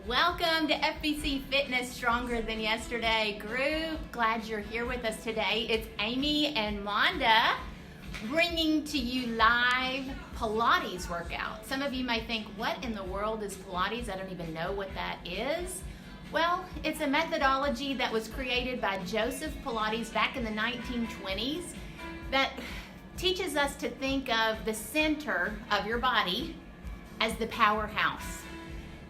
Welcome to FBC Fitness Stronger Than Yesterday group. Glad you're here with us today. It's Amy and Monda bringing to you live Pilates workout. Some of you might think, what in the world is Pilates? I don't even know what that is. Well, it's a methodology that was created by Joseph Pilates back in the 1920s that teaches us to think of the center of your body as the powerhouse.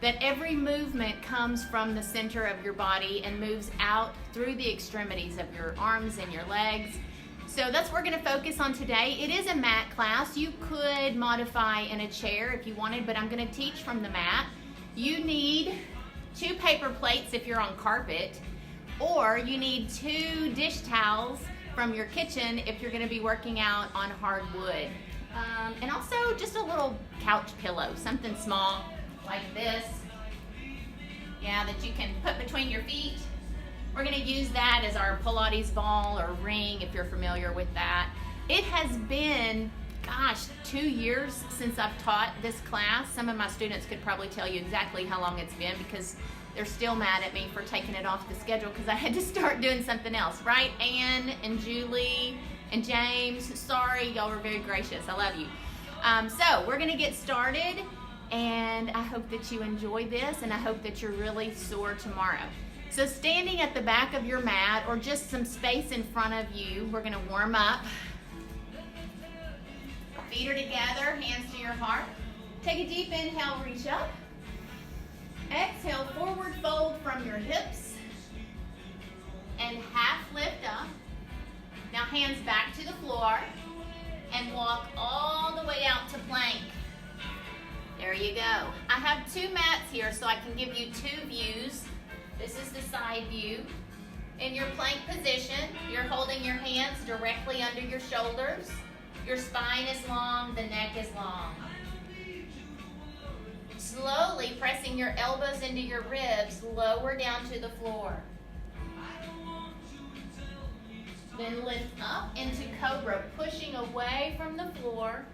That every movement comes from the center of your body and moves out through the extremities of your arms and your legs. So that's what we're going to focus on today. It is a mat class. You could modify in a chair if you wanted, but I'm going to teach from the mat. You need 2 paper plates if you're on carpet, or you need 2 dish towels from your kitchen if you're going to be working out on hardwood. And also just a little couch pillow, something small like this, that you can put between your feet. We're going to use that as our Pilates ball or ring if you're familiar with that. It has been, 2 years since I've taught this class. Some of my students could probably tell you exactly how long it's been because they're still mad at me for taking it off the schedule because I had to start doing something else, right? Ann and Julie and James, sorry, y'all were very gracious. I love you. So we're going to get started. And I hope that you enjoy this, and I hope that you're really sore tomorrow. So standing at the back of your mat or just some space in front of you, we're going to warm up. Feet are together, hands to your heart. Take a deep inhale, reach up. Exhale, forward fold from your hips and half lift up. Now hands back to the floor and walk all the way out to plank. There you go. I have 2 mats here so I can give you 2 views. This is the side view. In your plank position, you're holding your hands directly under your shoulders. Your spine is long, the neck is long. Slowly pressing your elbows into your ribs, lower down to the floor. Then lift up into cobra, pushing away from the floor.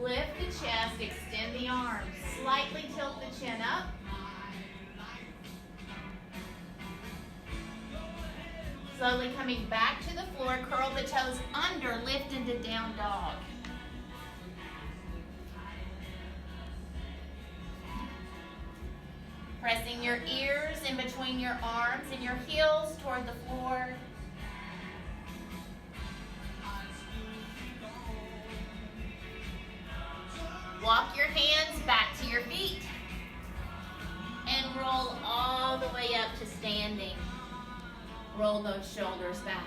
Lift the chest, extend the arms. Slightly tilt the chin up. Slowly coming back to the floor, curl the toes under, lift into down dog. Pressing your ears in between your arms and your heels toward the floor. Walk your hands back to your feet and roll all the way up to standing. Roll those shoulders back.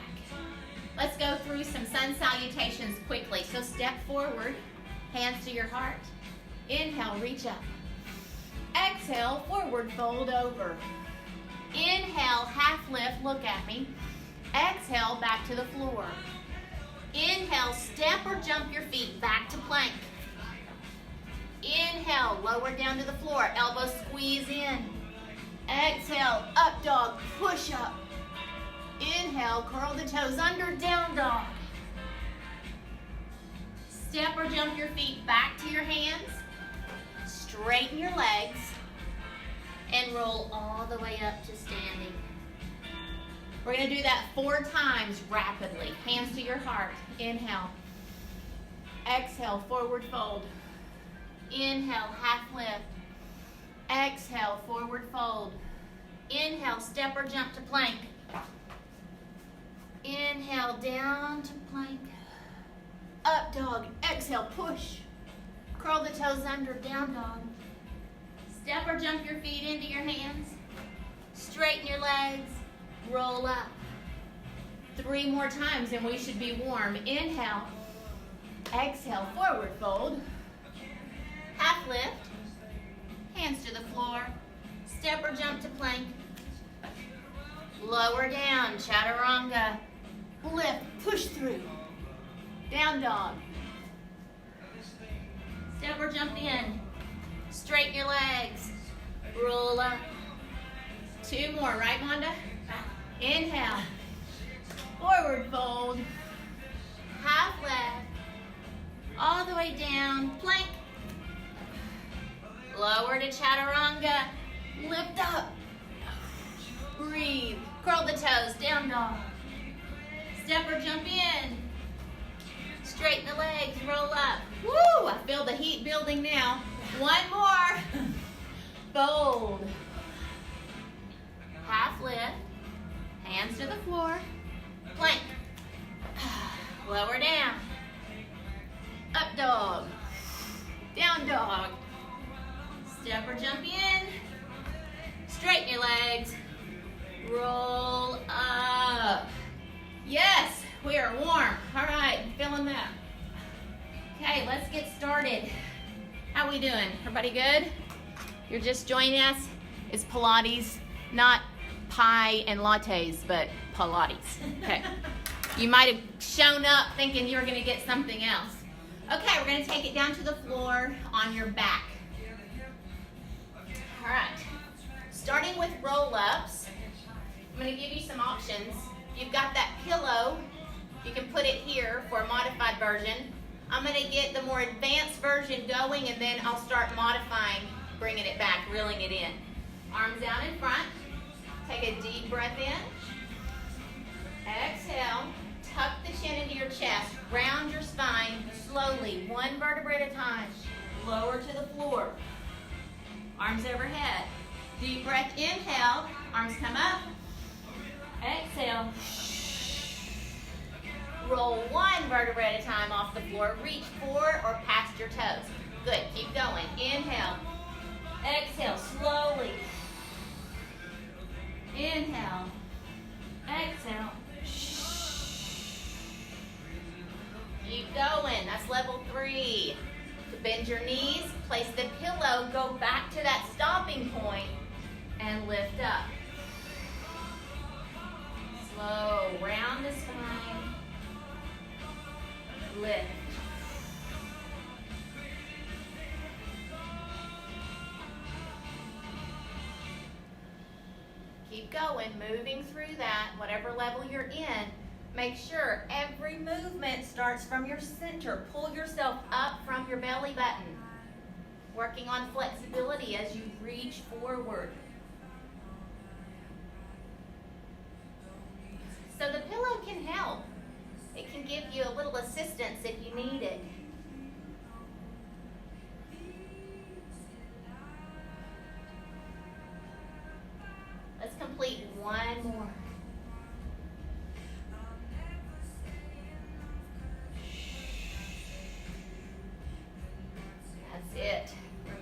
Let's go through some sun salutations quickly. So step forward, hands to your heart. Inhale, reach up. Exhale, forward fold over. Inhale, half lift, look at me. Exhale, back to the floor. Inhale, step or jump your feet back to plank. Inhale, lower down to the floor, elbows squeeze in. Exhale, up dog, push up. Inhale, curl the toes under, down dog. Step or jump your feet back to your hands. Straighten your legs and roll all the way up to standing. We're going to do that 4 times rapidly. Hands to your heart. Inhale. Exhale, forward fold. Inhale, half lift. Exhale, forward fold. Inhale, step or jump to plank. Inhale, down to plank. Up dog. Exhale, push. Curl the toes under, down dog. Step or jump your feet into your hands. Straighten your legs. Roll up. 3 more times and we should be warm. Inhale. Exhale, forward fold. Half lift, hands to the floor, step or jump to plank, lower down, chaturanga, lift, push through, down dog, step or jump in, straighten your legs, roll up, 2 more, right Wanda? Inhale, forward fold, half left, all the way down, plank, lower to chaturanga, Lift up. Breathe. Curl the toes. Down dog. Step or jump in. Straighten the legs. Roll up. Woo! I feel the heat building now. One more. Fold. Half lift. Hands to the floor. Plank. Lower down. Up dog. Down dog. Step or jump in. Straighten your legs. Roll up. Yes, we are warm. All right, feeling that. Okay, let's get started. How we doing? Everybody good? You're just joining us? It's Pilates, not pie and lattes, but Pilates. Okay. You might have shown up thinking you were going to get something else. Okay, we're going to take it down to the floor on your back. All right. Starting with roll-ups, I'm going to give you some options. You've got that pillow. You can put it here for a modified version. I'm going to get the more advanced version going, and then I'll start modifying, bringing it back, reeling it in. Arms down in front. Take a deep breath in. Exhale. Tuck the chin into your chest. Round your spine slowly, one vertebra at a time. Lower to the floor. Arms overhead. Deep breath, inhale. Arms come up. Exhale. Roll one vertebra at a time off the floor. Reach forward or past your toes. Good, keep going. Inhale. Exhale, slowly. Inhale. Exhale. Keep going. That's level 3. Bend your knees, place the pillow, go back to that stopping point, and lift up. Slow, round the spine. Lift. Keep going, moving through that, whatever level you're in. Make sure every movement starts from your center. Pull yourself up from your belly button. Working on flexibility as you reach forward. So the pillow can help. It can give you a little assistance if you need it. Let's complete one more. That's it.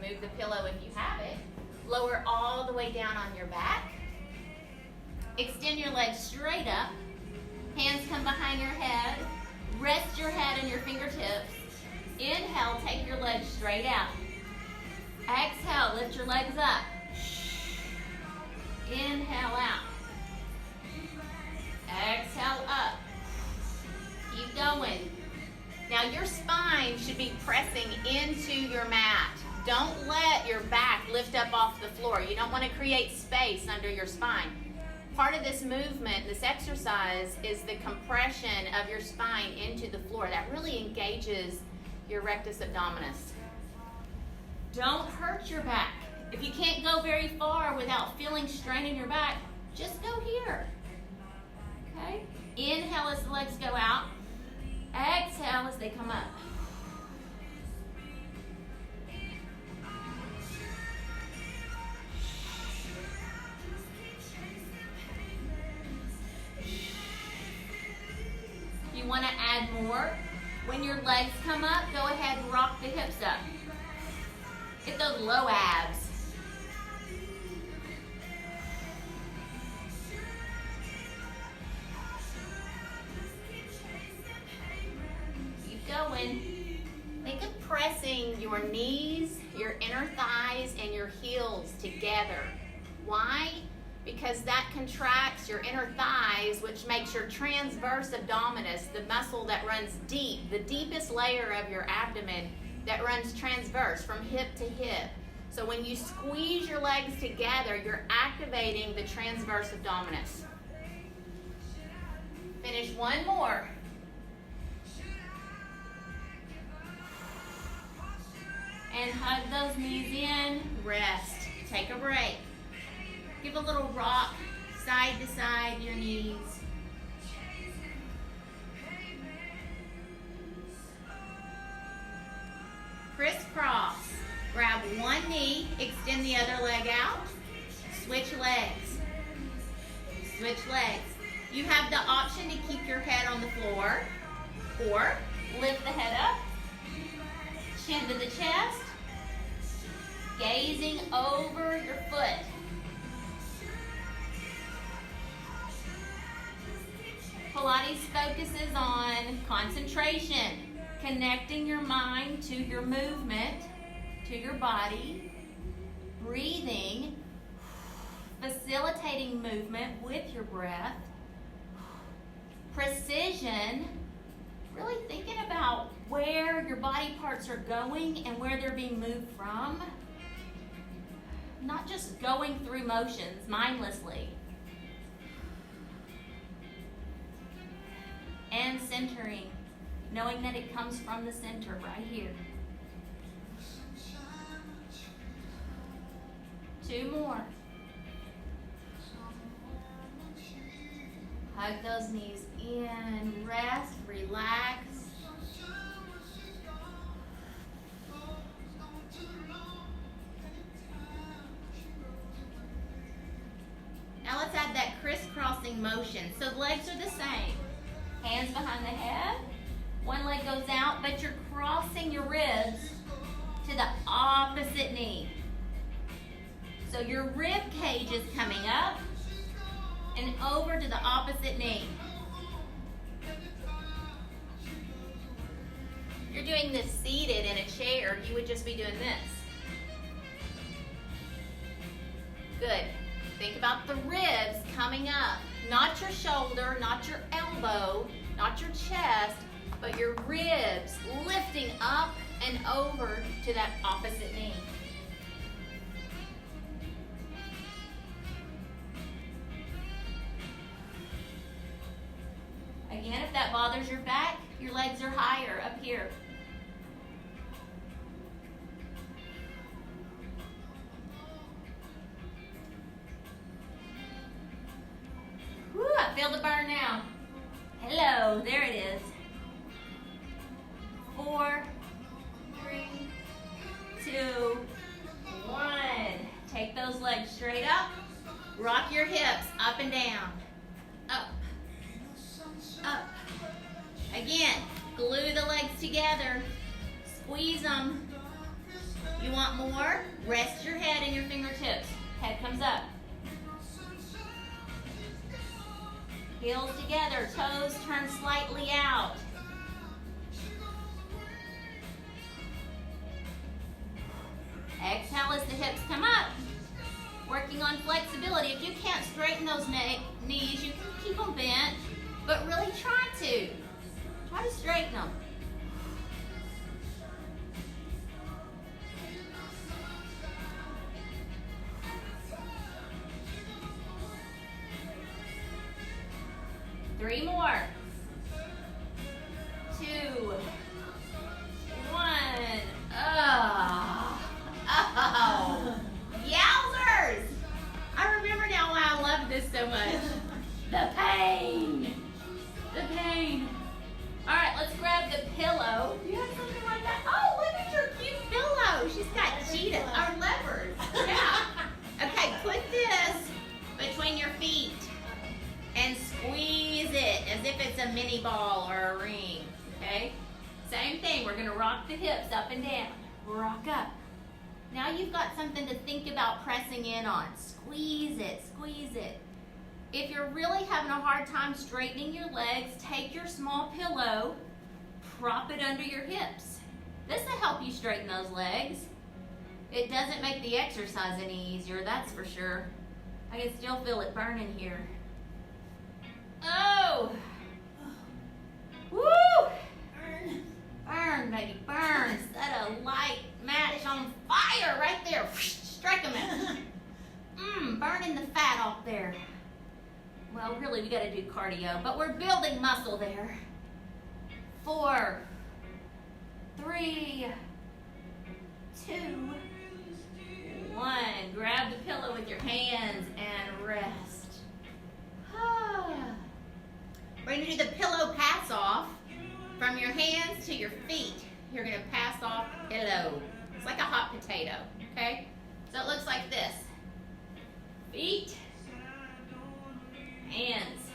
Remove the pillow if you have it. Lower all the way down on your back. Extend your legs straight up. Hands come behind your head. Rest your head on your fingertips. Inhale, take your legs straight out. Exhale, lift your legs up. Inhale out. Exhale up. Keep going. Now your spine should be pressing into your mat. Don't let your back lift up off the floor. You don't want to create space under your spine. Part of this movement, this exercise, is the compression of your spine into the floor. That really engages your rectus abdominis. Don't hurt your back. If you can't go very far without feeling strain in your back, just go here. Okay? Inhale as the legs go out. Exhale as they come up. You want to add more? When your legs come up, go ahead and rock the hips up. Get those low abs. Keep going. Think of pressing your knees, your inner thighs, and your heels together. Why? Because that contracts your inner thighs, which makes your transverse abdominis, the muscle that runs deep, the deepest layer of your abdomen that runs transverse from hip to hip. So when you squeeze your legs together, you're activating the transverse abdominis. Finish one more. And hug those knees in. Rest. Take a break. Give a little rock side to side, your knees. Crisscross. Grab one knee, extend the other leg out. Switch legs. Switch legs. You have the option to keep your head on the floor or lift the head up, chin to the chest, gazing over your foot. Pilates focuses on concentration, connecting your mind to your movement, to your body, breathing, facilitating movement with your breath, precision, really thinking about where your body parts are going and where they're being moved from, not just going through motions mindlessly. And centering, knowing that it comes from the center right here. 2 more. Hug those knees in, rest, relax. Now let's add that crisscrossing motion. So the legs are the same. Hands behind the head. One leg goes out, but you're crossing your ribs to the opposite knee. So your rib cage is coming up and over to the opposite knee. If you're doing this seated in a chair, you would just be doing this. Good. Think about the ribs coming up. Not your shoulder, not your elbow, not your chest, but your ribs lifting up and over to that opposite knee. Again, if that bothers your back, your legs are higher up here. Woo, I feel the burn now. Hello, there it is. 4, 3, 2, 1. Take those legs straight up. Rock your hips up and down. Up. Up. Again, glue the legs together. Squeeze them. You want more? Rest your head in your fingertips. Head comes up. Heels together, toes turn slightly out. Exhale as the hips come up. Working on flexibility. If you can't straighten those knees, you can keep them bent, but really try to. Try to straighten them. Three more. 2, 1. Oh, yowzers! I remember now why I love this so much. The pain. The pain. All right, let's grab the pillow. Do you have something like that? Oh, look at your cute pillow. She's got cheetahs or leopards. Yeah. Okay, put this between your feet and squeeze it as if it's a mini ball or a ring, okay? Same thing, we're gonna rock the hips up and down. Rock up. Now you've got something to think about pressing in on. Squeeze it, squeeze it. If you're really having a hard time straightening your legs, take your small pillow, prop it under your hips. This will help you straighten those legs. It doesn't make the exercise any easier, that's for sure. I can still feel it burning here. Oh! Woo! Burn. Burn, baby, burn. Set a light match on fire right there. Strike them out. Burning the fat off there. Well, really, we got to do cardio, but we're building muscle there. 4, 3, 2, 1. Grab the pillow with your hands and We're going to do the pillow pass off from your hands to your feet. You're going to pass off pillow. It's like a hot potato, okay? So it looks like this. Feet, hands.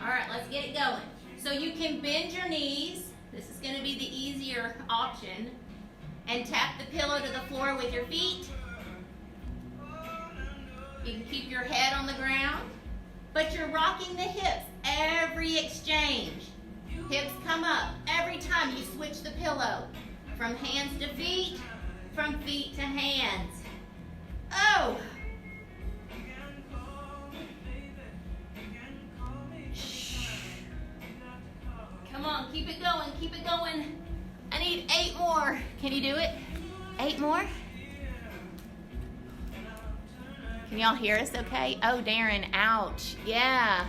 All right, let's get it going. So you can bend your knees. This is going to be the easier option. And tap the pillow to the floor with your feet. You can keep your head on the ground, but you're rocking the hips every exchange. Hips come up every time you switch the pillow. From hands to feet, from feet to hands. Oh! Come on, keep it going, keep it going. I need 8 more. Can you do it? 8 more? Can y'all hear us okay? Oh, Darren, ouch. Yeah.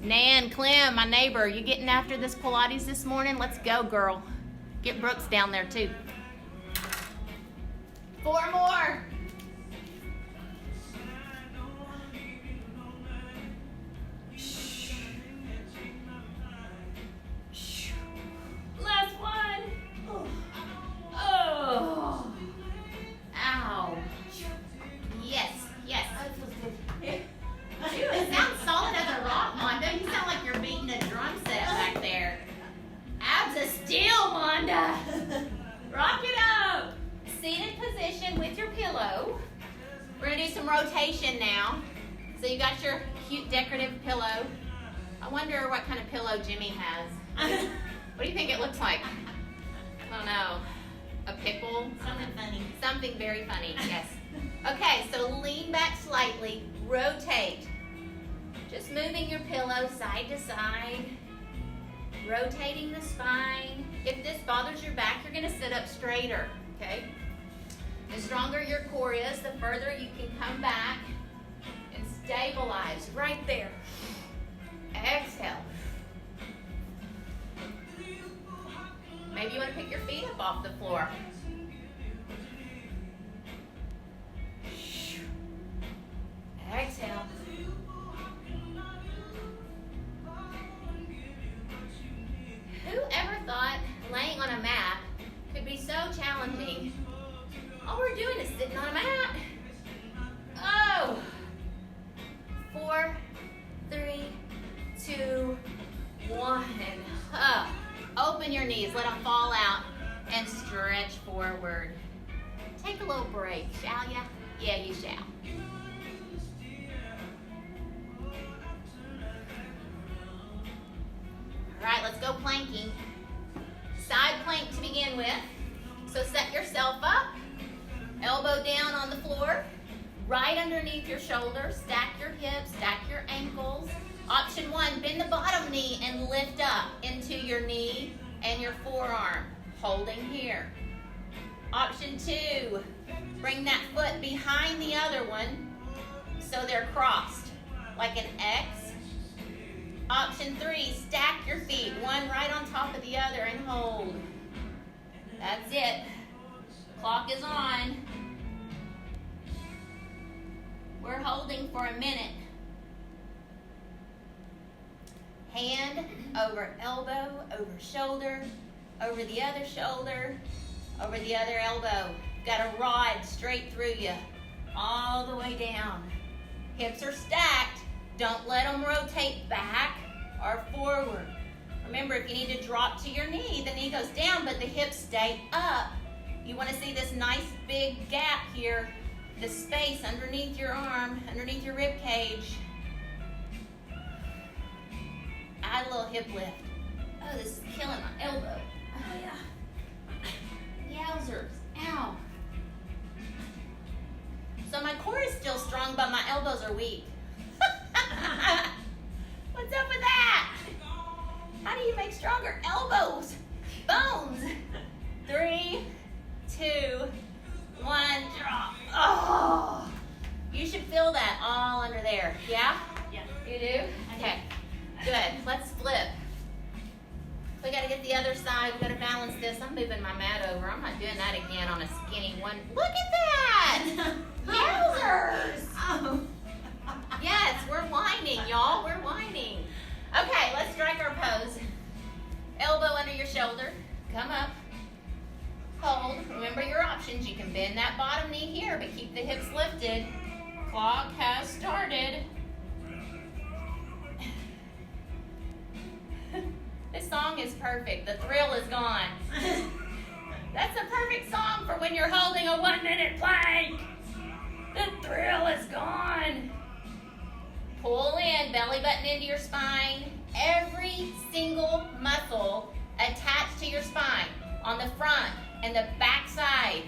Nan, Clem, my neighbor, you getting after this Pilates this morning? Let's go, girl. Get Brooks down there, too. 4 more. Last one. Oh. Ow. Yes, yes. It sounds solid as a rock, Monda. You sound like you're beating a drum set back there. Abs of steel, Monda. Rock it up. Seated position with your pillow. We're going to do some rotation now. So you got your cute decorative pillow. I wonder what kind of pillow Jimmy has. What do you think it looks like? I don't know. A pickle? Something funny. Something very funny, yes. Okay, so lean back slightly, rotate. Just moving your pillow side to side, rotating the spine. If this bothers your back, you're gonna sit up straighter, okay? The stronger your core is, the further you can come back and stabilize right there. Exhale. Maybe you wanna pick your feet up off the floor. Exhale. Who ever thought laying on a mat could be so challenging? All we're doing is sitting on a mat. Oh! 4, 3, 2, 1. Up. Open your knees, let them fall out, and stretch forward. Take a little break, shall ya? Yeah, you shall. All right, let's go planking. Side plank to begin with. So set yourself up, elbow down on the floor, right underneath your shoulders, stack your hips, stack your ankles. Option 1, bend the bottom knee and lift up into your knee and your forearm, holding here. Option 2, bring that foot behind the other one so they're crossed like an X. Option 3, stack your feet, one right on top of the other and hold. That's it. Clock is on. We're holding for a minute. Hand over elbow, over shoulder, over the other shoulder, over the other elbow. Got a rod straight through you, all the way down. Hips are stacked. Don't let them rotate back or forward. Remember, if you need to drop to your knee, the knee goes down, but the hips stay up. You want to see this nice big gap here, the space underneath your arm, underneath your rib cage. Add a little hip lift. Oh, this is killing my elbow. Oh, yeah. Yowzers. Ow. So my core is still strong, but my elbows are weak. What's up with that? How do you make stronger elbows? Bones. 3, 2, 1, drop. Oh, you should feel that all under there. Yeah? Yeah. You do? Okay. Good. Let's flip. We got to get the other side. We got to balance this. I'm moving my mat over. I'm not doing that again on a skinny one. Look at that! Yowzers! Oh. Yes, we're whining, y'all. We're whining. Okay, hips lifted. Clock has started. This song is perfect. The thrill is gone. That's a perfect song for when you're holding a 1-minute plank. The thrill is gone. Pull in, belly button into your spine. Every single muscle attached to your spine on the front and the back side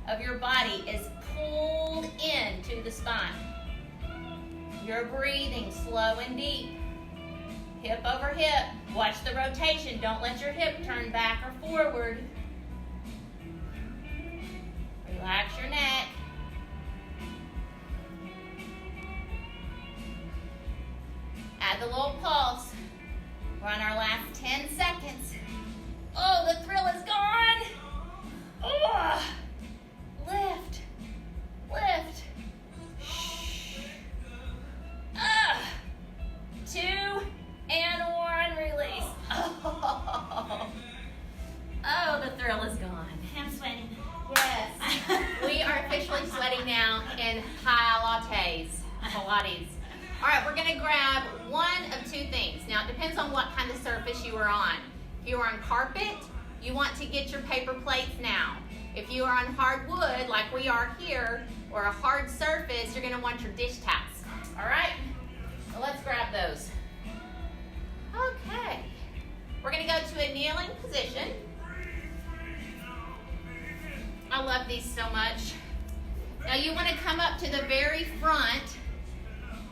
of your body is pulled into the spine. You're breathing slow and deep. Hip over hip. Watch the rotation. Don't let your hip turn back or forward. Relax your neck. Add the little pulse. We're on our last 10 seconds. Oh, the thrill is gone. Oh, lift, lift. 2 and 1, release. Oh, the thrill is gone. I'm sweating. Yes, we are officially sweating now in Pilates. All right, we're gonna grab one of 2 things. Now, it depends on what kind of surface you are on. If you are on carpet, you want to get your paper plates now. If you are on hardwood, like we are here, or a hard surface, you're gonna want your dish towels. All right, so let's grab those. Okay, we're gonna go to a kneeling position. I love these so much. Now you wanna come up to the very front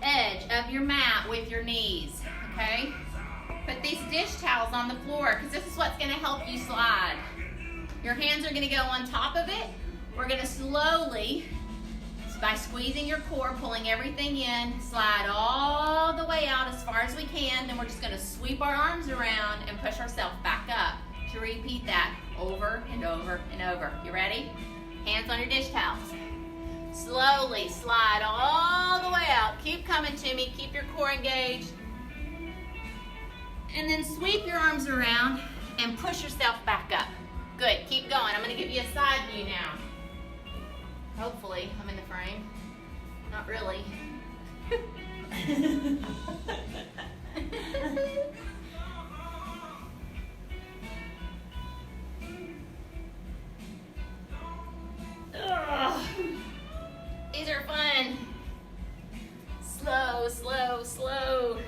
edge of your mat with your knees, okay? Put these dish towels on the floor because this is what's gonna help you slide. Your hands are gonna go on top of it. We're gonna slowly, by squeezing your core, pulling everything in, slide all the way out as far as we can. Then we're just gonna sweep our arms around and push ourselves back up to repeat that over and over and over. You ready? Hands on your dish towels. Slowly slide all the way out. Keep coming to me. Keep your core engaged. And then sweep your arms around and push yourself back up. Good. Keep going. I'm going to give you a side view now. Hopefully, I'm in the frame. Not really. These are fun. Slow, slow, slow.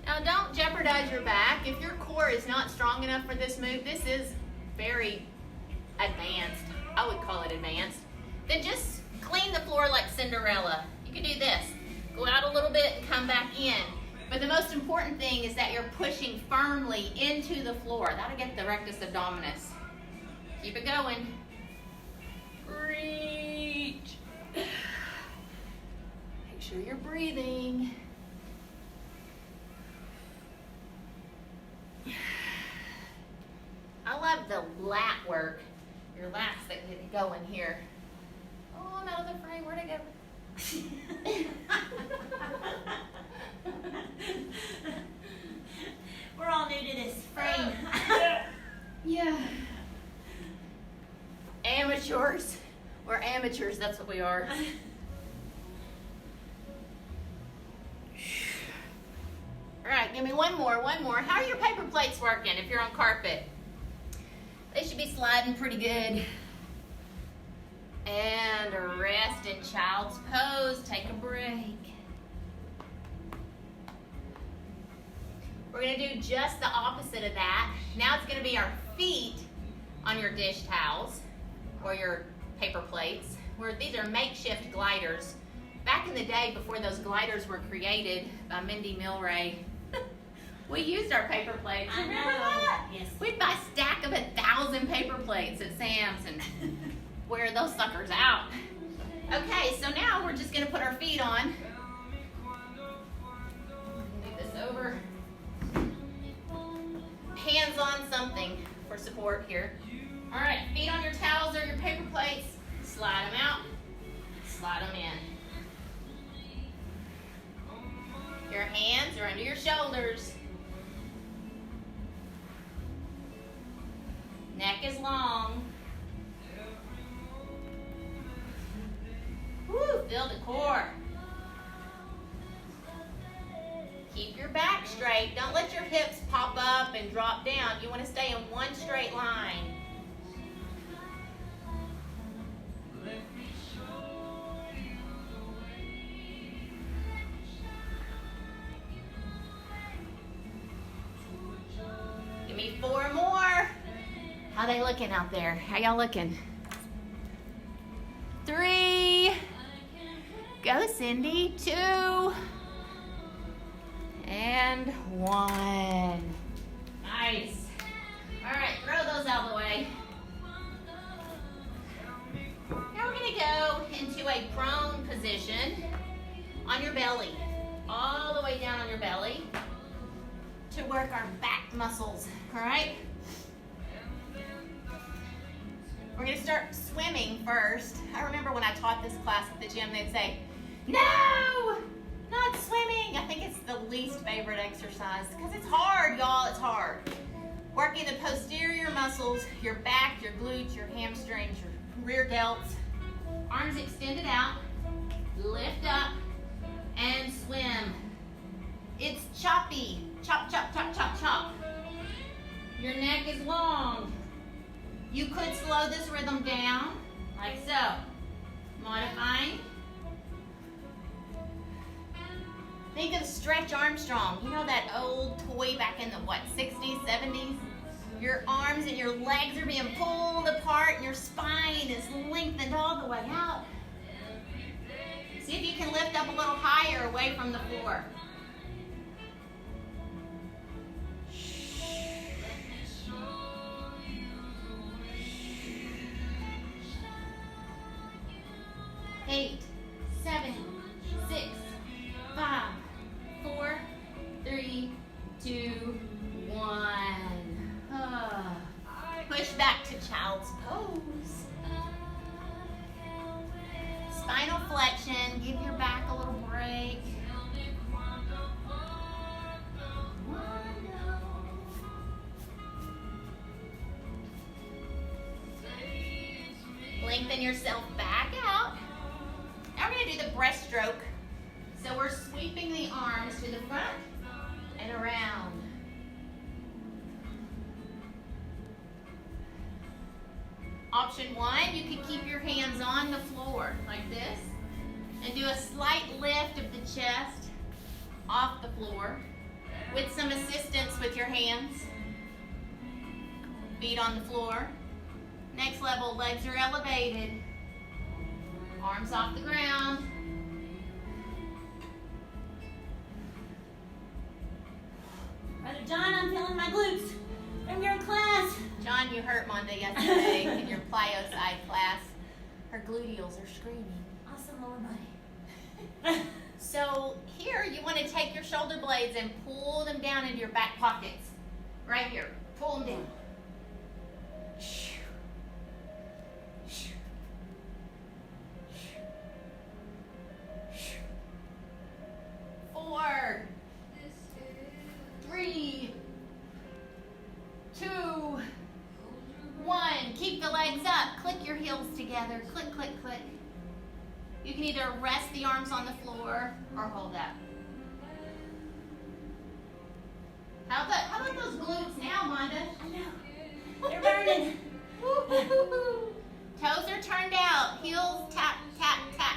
Now don't jeopardize your back. If your core is not strong enough for this move, this is very advanced. I would call it advanced. Then just clean the floor like Cinderella. You can do this. Go out a little bit and come back in. But the most important thing is that you're pushing firmly into the floor. That'll get the rectus abdominis. Keep it going. Reach. Make sure you're breathing. I love the lat work. Your lats that get going here. Oh, I'm out of the frame. Where'd I go? We're all new to this frame. Yeah. Amateurs. We're amateurs, that's what we are. All right, give me one more. How are your paper plates working if you're on carpet? They should be sliding pretty good. And rest in child's pose. Take a break. We're going to do just the opposite of that. Now it's going to be our feet on your dish towels or your paper plates. These are makeshift gliders. Back in the day, before those gliders were created by Mindy Milray, we used our paper plates. I know. Remember that? Yes. We'd buy a stack of 1,000 paper plates at Sam's and wear those suckers out. Okay, so now we're just going to put our feet on. Move this over. Hands on something for support here. All right, feet on your towels or your paper plates. Slide them out. Slide them in. Your hands are under your shoulders. Neck neck is long. Woo, feel the core. Keep your back straight. Don't let your hips pop up and drop down. You want to stay in one straight line. Give me 4 more. How they looking out there? How y'all looking? 3. Go, Cindy. 2. And 1. Nice. All right, throw those out of the way. Now we're going to go into a prone position on your belly. All the way down on your belly to work our back muscles, all right? We're going to start swimming first. I remember when I taught this class at the gym, they'd say, no, not swimming. I think it's the least favorite exercise because it's hard, y'all, it's hard. Working the posterior muscles, your back, your glutes, your hamstrings, your rear delts. Arms extended out, lift up, and swim. It's choppy. Chop, chop, chop, chop, chop. Your neck is long. You could slow this rhythm down, like so. Modifying. Think of Stretch Armstrong. You know that old toy back in the, 60s, 70s? Your arms and your legs are being pulled apart and your spine is lengthened all the way out. See if you can lift up a little higher away from the floor. Eight, 7, 6, 5, 4, 3, 2, 1. Push back to child's pose. Spinal flexion. Give your back a little break. Lengthen yourself back out. Now we're going to do the breaststroke. So we're sweeping the arms to the front and around. Option 1, you can keep your hands on the floor like this and do a slight lift of the chest off the floor with some assistance with your hands. Feet on the floor. Next level, legs are elevated. Arms off the ground. Brother John, I'm feeling my glutes from your class. John, you hurt Monday yesterday in your plyo side class. Her gluteals are screaming. Awesome lower body. So here you want to take your shoulder blades and pull them down into your back pockets. Right here. Pull them down. 4, 3, 2, 1. Keep the legs up. Click your heels together. Click, click, click. You can either rest the arms on the floor or hold up. How about those glutes now, Wanda? I know. They're burning. Toes are turned out. Heels tap, tap, tap.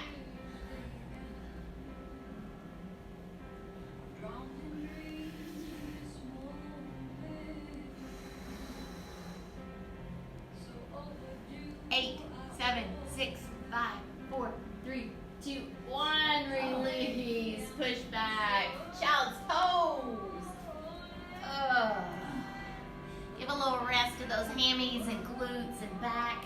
Eight, 7, 6, 5, 4, 3, 2, 1. Release. Push back. Child's pose. Give a little rest to those hammies and glutes and back.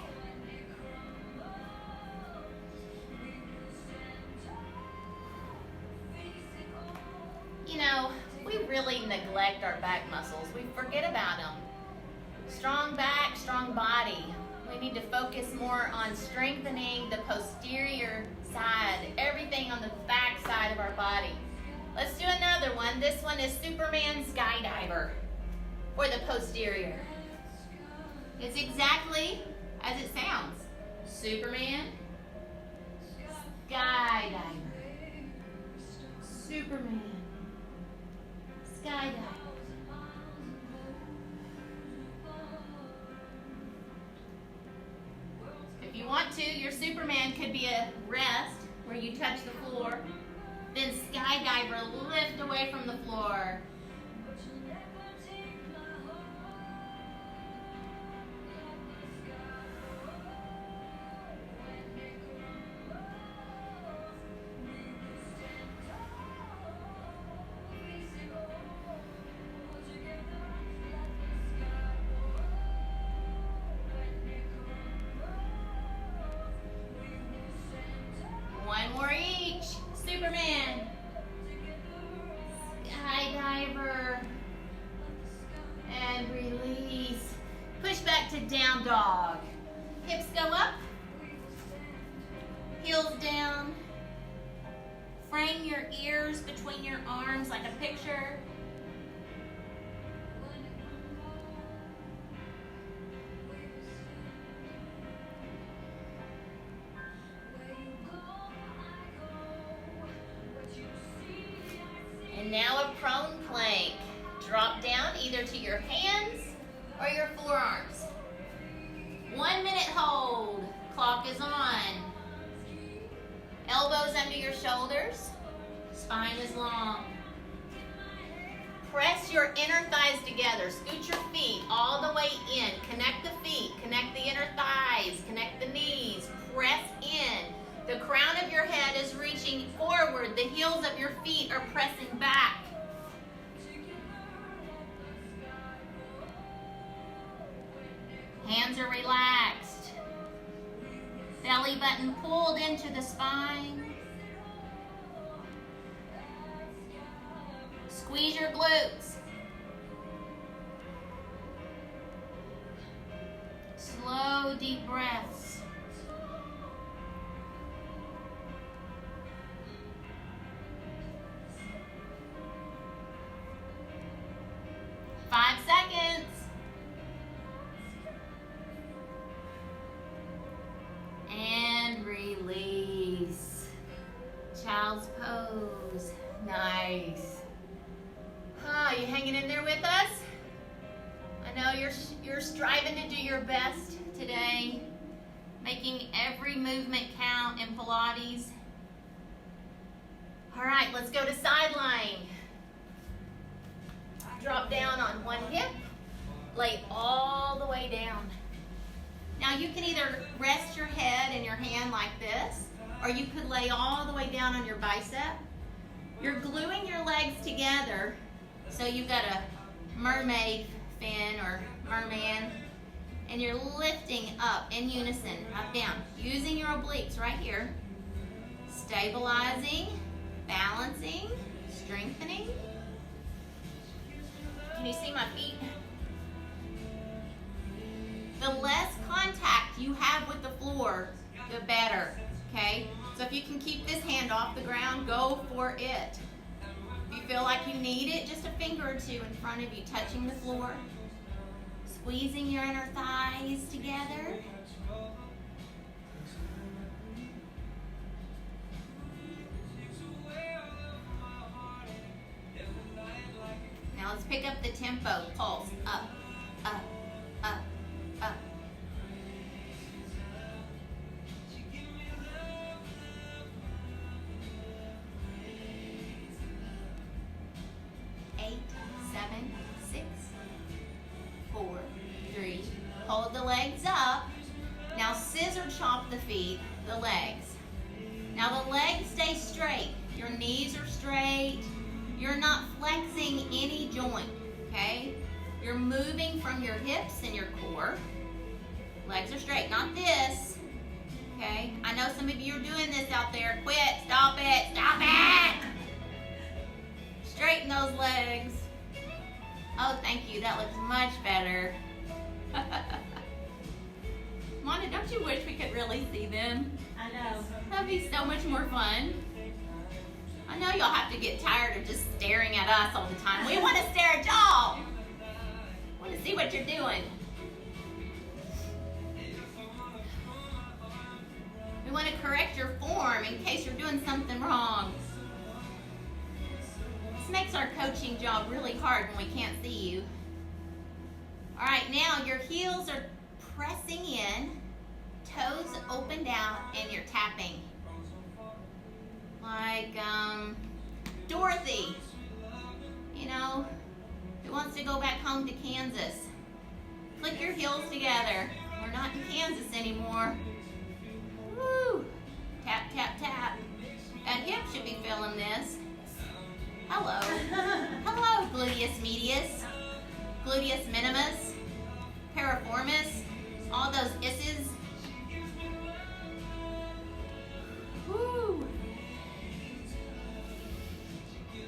You know, we really neglect our back muscles. We forget about them. Strong back, strong body. We need to focus more on strengthening the posterior side, everything on the back side of our body. Let's do another one. This one is Superman Skydiver for the posterior. It's exactly as it sounds. Superman, skydiver, Superman, skydiver. If you want to, your Superman could be a rest where you touch the floor. Then skydiver, lift away from the floor. One more each. Superman. Skydiver. And release. Push back to down dog. Hips go up. Heels down. Frame your ears between your arms like a picture. And now a prone plank. Drop down either to your hands or your forearms. 1 minute hold. Clock is on. Elbows under your shoulders. Spine is long. Press your inner thighs together. Scoot your feet all the way in. Connect the feet. Connect the inner thighs. Connect the knees. Press in. The crown of your head is reaching forward. The heels of your feet are pressing back. Hands are relaxed. Belly button pulled into the spine. Squeeze your glutes. Slow, deep breaths. And release. Child's pose. Nice. You hanging in there with us? I know you're striving to do your best today, making every movement count in Pilates. All right, let's go to sideline. Drop down on one hip, lay all the way down. Now you can either rest your head in your hand like this, or you could lay all the way down on your bicep. You're gluing your legs together, so you've got a mermaid fin or merman, and you're lifting up in unison, up, down, using your obliques right here, stabilizing, balancing, strengthening. Can you see my feet? The less contact you have with the floor, the better, okay? So if you can keep this hand off the ground, go for it. If you feel like you need it, just a finger or two in front of you, touching the floor. Squeezing your inner thighs together. Now let's pick up the tempo, pulse, up, up, up, up. Hold the legs up. Now scissor chop the feet, the legs. Now the legs stay straight. Your knees are straight. You're not flexing any joint, okay? You're moving from your hips and your core. Legs are straight, not this, okay? I know some of you are doing this out there. Quit, stop it, stop it! Straighten those legs. Oh, thank you, that looks much better. Mona, don't you wish we could really see them? I know. That'd be so much more fun. I know y'all have to get tired of just staring at us all the time. We want to stare at y'all. We want to see what you're doing. want to correct your form in case you're doing something wrong. This makes our coaching job really hard when we can't see you. All right, now your heels are pressing in, toes opened out, and you're tapping. Like Dorothy, you know, who wants to go back home to Kansas. Flick your heels together. We're not in Kansas anymore. Woo! Tap, tap, tap. That hip should be feeling this. Hello. Hello, gluteus medius, gluteus minimus, piriformis, all those isses. Woo!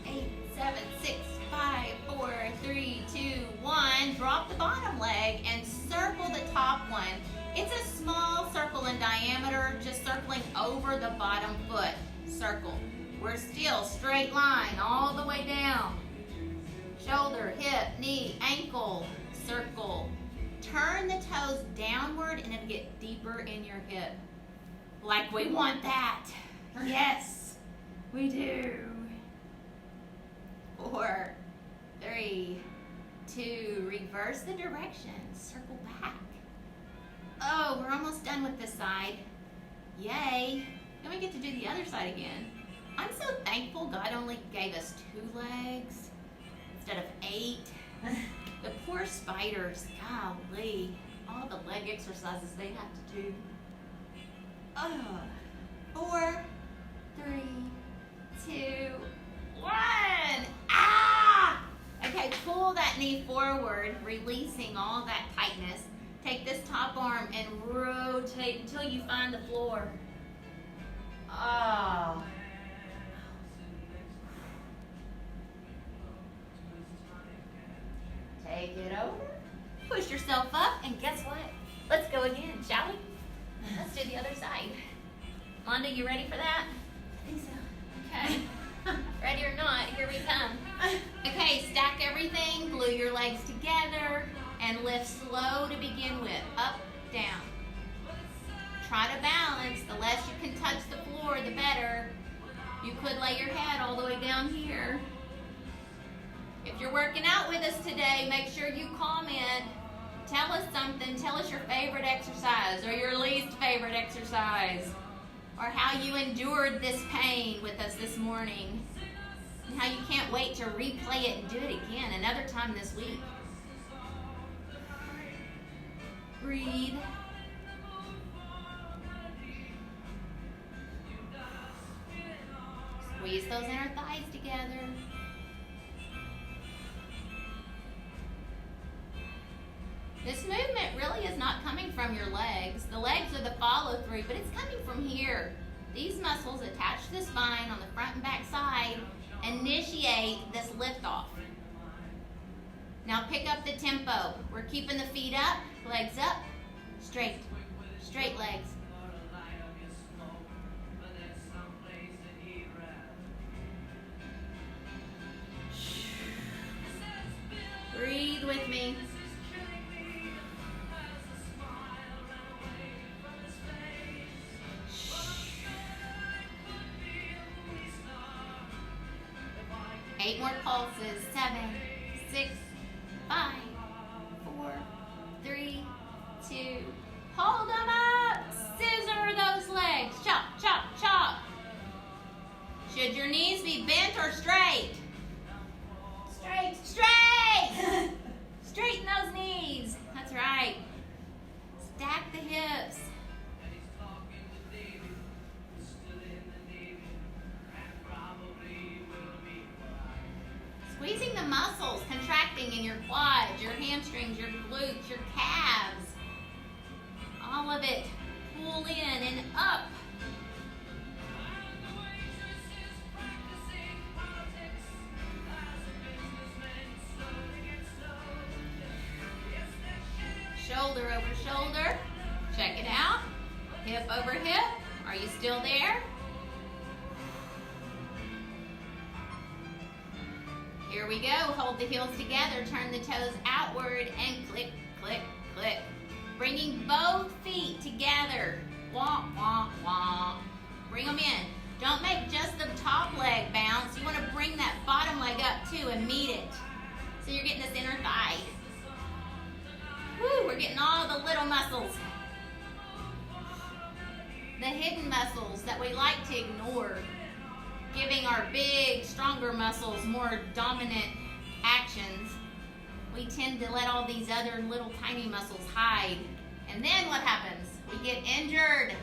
8, 7, 6, 5, 4, 3, 2, 1. Drop the bottom leg and circle the top one. It's a small circle in diameter, just circling over the bottom foot. Circle. We're still straight line all the way down. Shoulder, hip, knee, ankle, circle. Turn the toes downward and it'll get deeper in your hip. Like we want that. Yes, we do. 4, 3, 2, reverse the direction, circle back. Oh, we're almost done with this side. Yay. Then we get to do the other side again. I'm so thankful God only gave us 2 legs instead of 8. The poor spiders, golly, all the leg exercises they have to do. 4, 3, 2, 1. Ah! Okay, pull that knee forward, releasing all that tightness. Take this top arm and rotate until you find the floor. Oh. Take it over. Push yourself up, and guess what? Let's go again, shall we? Let's do the other side. Monda, you ready for that? I think so. Okay. Ready or not, here we come. Okay, stack everything, glue your legs together, and lift slow to begin with. Up, down. Try to balance. The less you can touch the floor, the better. You could lay your head all the way down here. If you're working out with us today, make sure you comment. Tell us something. Tell us your favorite exercise or your least favorite exercise, or how you endured this pain with us this morning, and how you can't wait to replay it and do it again another time this week. Breathe. Squeeze those inner thighs together. This movement really is not coming from your legs. The legs are the follow through, but it's coming from here. These muscles attached to the spine on the front and back side initiate this lift off. Now pick up the tempo. We're keeping the feet up, legs up, straight legs. Breathe with me. Eight more pulses. 7, 6, 5, 4, 3, 2. Hold them up. Scissor those legs. Chop, chop, chop. Should your knees be bent or straight? Straight. Straight. Straighten those knees. That's right. Stack the hips. Squeezing the muscles, contracting in your quads, your hamstrings, your glutes, your calves. All of it. Pull in and up. Shoulder over shoulder. Check it out. Hip over hip. Are you still there? Here we go. Hold the heels together. Turn the toes outward and click, click, click. Bringing both feet together. Womp, womp, womp. Bring them in. Don't make just the top leg bounce. You want to bring that bottom leg up too and meet it. So you're getting this inner thigh. Woo, we're getting all the little muscles. The hidden muscles that we like to ignore. Giving our big, stronger muscles more dominant actions. We tend to let all these other little tiny muscles hide. And then what happens? We get injured.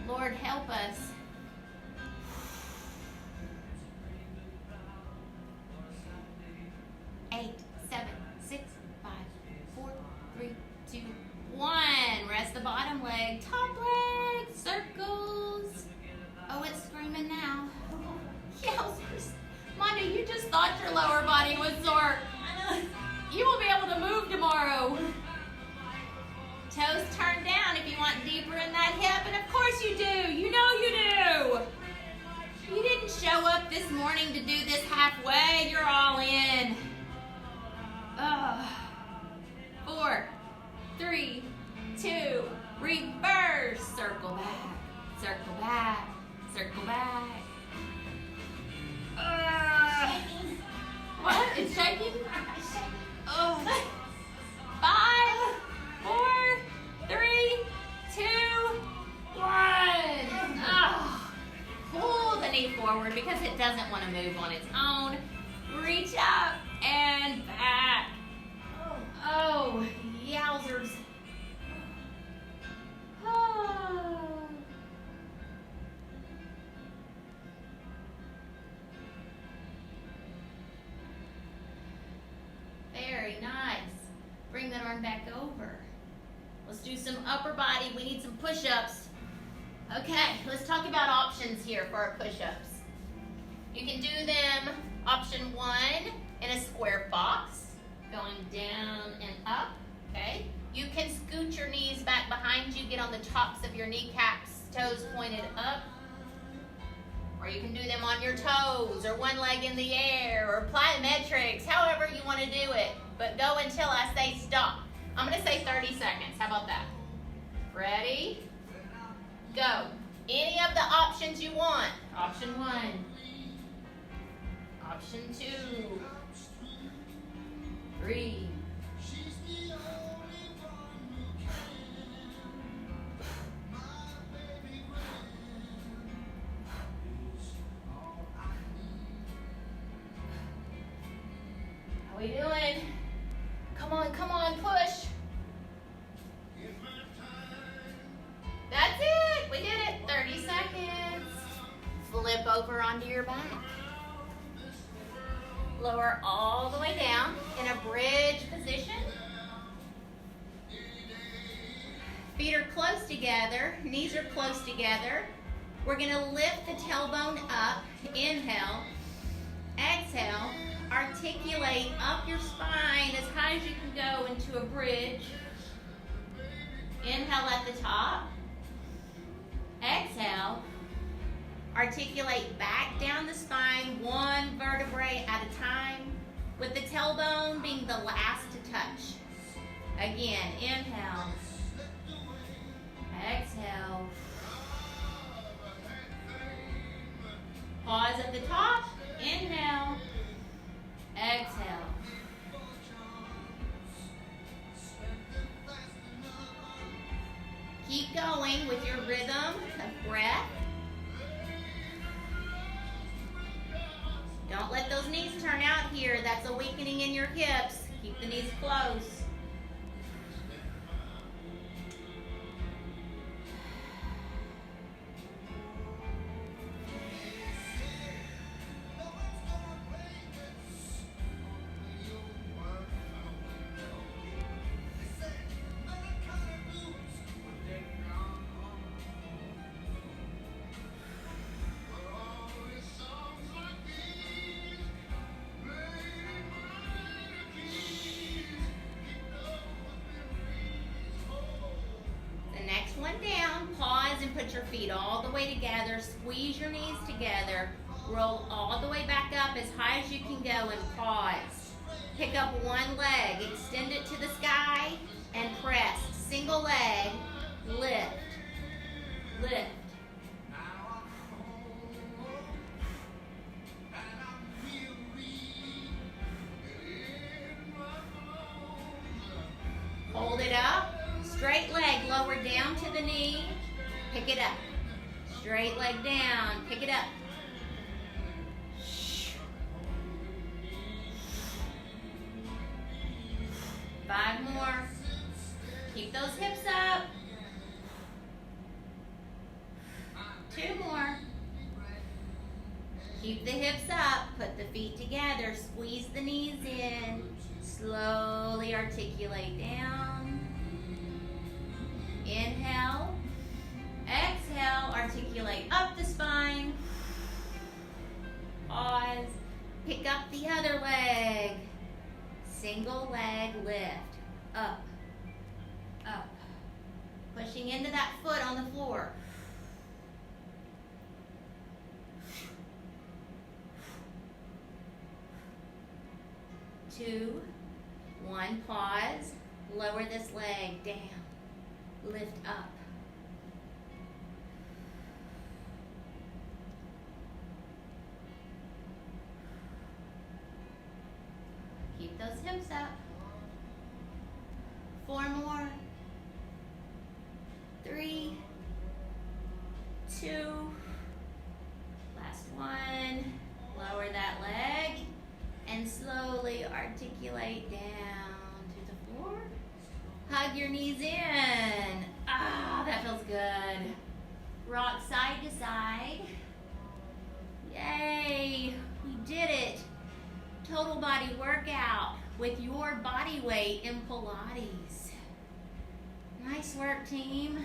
Lord help us. Eight, 7, 6, 5, 4, 3, 2, 1. Rest the bottom leg. Top leg. Circles. Oh, it's screaming now. Yowzers. Mondo, you just thought your lower body was sore. You won't be able to move tomorrow. Toes turned down if you want deeper in that hip, and of course you do. You know you do. You didn't show up this morning to do this halfway. You're all in. 4, 3, 2, reverse. Circle back, circle back, circle back. What? It's shaking? Oh. 5, 4, 3, 2, 1. Oh. Pull the knee forward because it doesn't want to move on its own. Reach up and back. Oh, yowzers. Oh. Very nice. Bring that arm back over. Let's do some upper body. We need some push-ups. Okay, let's talk about options here for our push-ups. You can do them, option 1, in a square box, going down and up, okay? You can scoot your knees back behind you, get on the tops of your kneecaps, toes pointed up. Or you can do them on your toes, or one leg in the air, or plyometrics, however you want to do it. But go until I say stop. I'm going to say 30 seconds. How about that? Ready? Go. Any of the options you want. Option 1. Option 2. 3. How we doing? Come on, push. That's it. We did it. 30 seconds. Flip over onto your back. Lower all the way down in a bridge position. Feet are close together. Knees are close together. We're going to lift the tailbone up. Inhale. Exhale. Articulate up your spine as high as you can go into a bridge. Inhale at the top. Exhale. Articulate back down the spine, one vertebrae at a time, with the tailbone being the last to touch. Again, inhale. Exhale. Pause at the top. Inhale. Exhale. Keep going with your rhythm of breath. Don't let those knees turn out here. That's a weakening in your hips. Keep the knees close. One down, pause and put your feet all the way together, squeeze your knees together, roll all the way back up as high as you can go and pause. Pick up one leg, extend it to the sky and press. Single leg, lift. lower down to the knee, pick it up. Straight leg down, pick it up. 5 more. Keep those hips up. 2 more. Keep the hips up. Put the feet together. Squeeze the knees in. Slowly articulate down. Inhale. Exhale. Articulate up the spine. Pause. Pick up the other leg. Single leg lift. Up. Up. Pushing into that foot on the floor. Two, 1, pause. Lower this leg down. Lift up. Keep those hips up. 4 more. 3, 2, last one. Lower that leg and slowly articulate down to the floor. Hug your knees in. Ah, that feels good. Rock side to side. Yay, we did it. Total body workout with your body weight in Pilates. Nice work, team.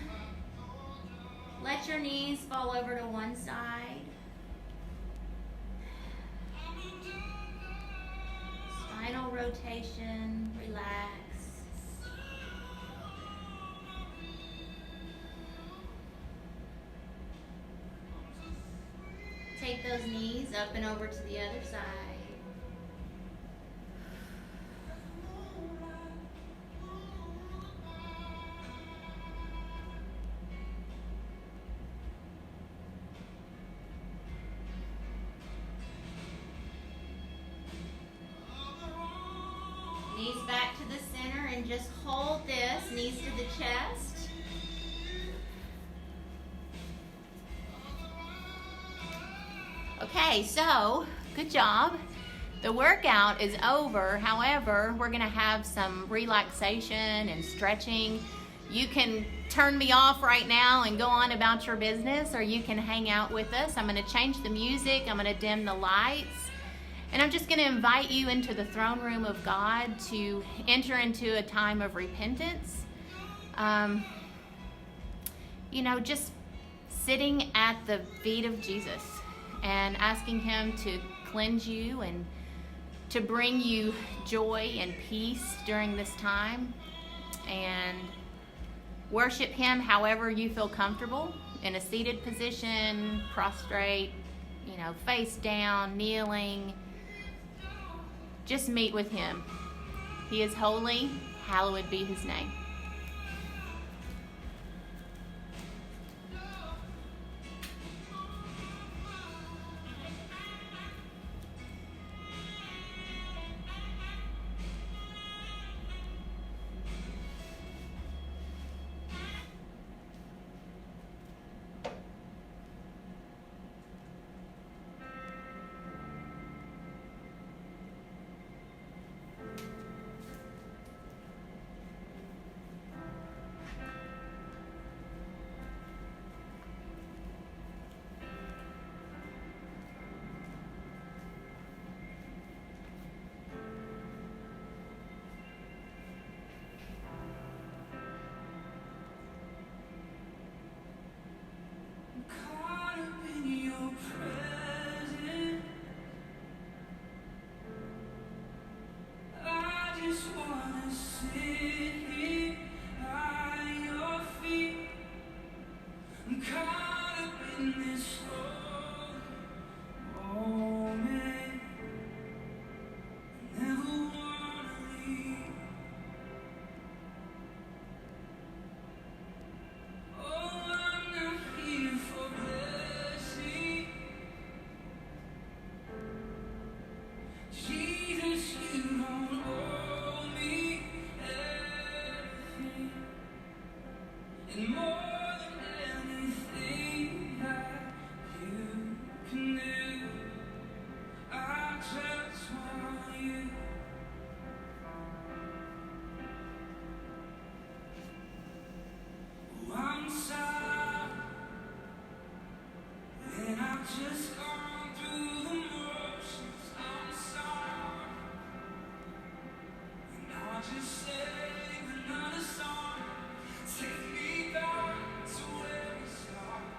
Let your knees fall over to one side. Spinal rotation, relax. Take those knees up and over to the other side. Knees back to the center and just hold this, knees to the chest. Okay, so good job. The workout is over. However, we're gonna have some relaxation and stretching. You can turn me off right now and go on about your business, or you can hang out with us. I'm gonna change the music, I'm gonna dim the lights. And I'm just going to invite you into the throne room of God to enter into a time of repentance. Just sitting at the feet of Jesus and asking Him to cleanse you and to bring you joy and peace during this time. And worship Him however you feel comfortable, in a seated position, prostrate, face down, kneeling. Just meet with Him. He is holy. Hallowed be His name. just gone through the motions. I'm sorry. And I'll just sing another song. Take me back to where we started.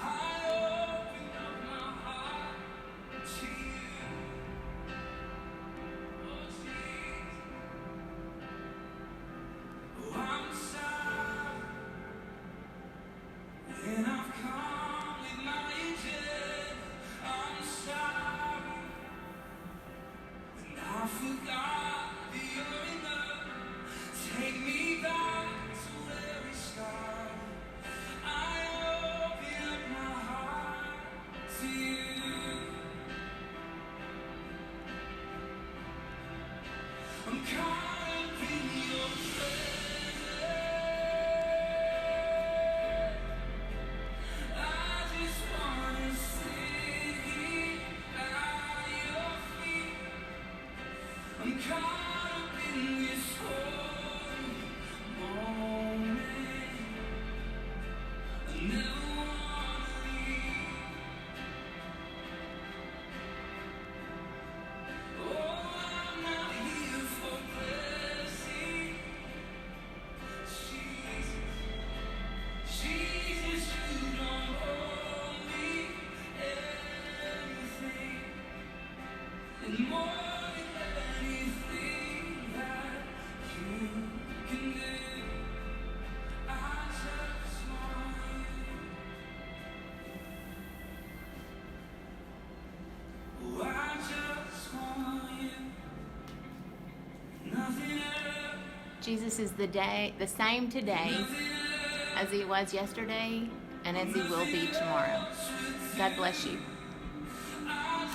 I open up my heart to you. Oh, Jesus. Oh, I'm sorry. And I've come with my agenda. I'm sorry. And I forgot that you're enough. Take me back to where we started. I open up my heart to you. I'm caught up in your presence. I just wanna sit here at your feet. I'm caught up in this holy moment. I never wanna leave. Oh, I'm not here for blessing. Jesus, you don't owe me anything. And more than anything that you can do, I just want you. Oh, I just want you. Nothing else, Jesus is the same today nothing else, as he was yesterday and as he will be tomorrow. God bless you.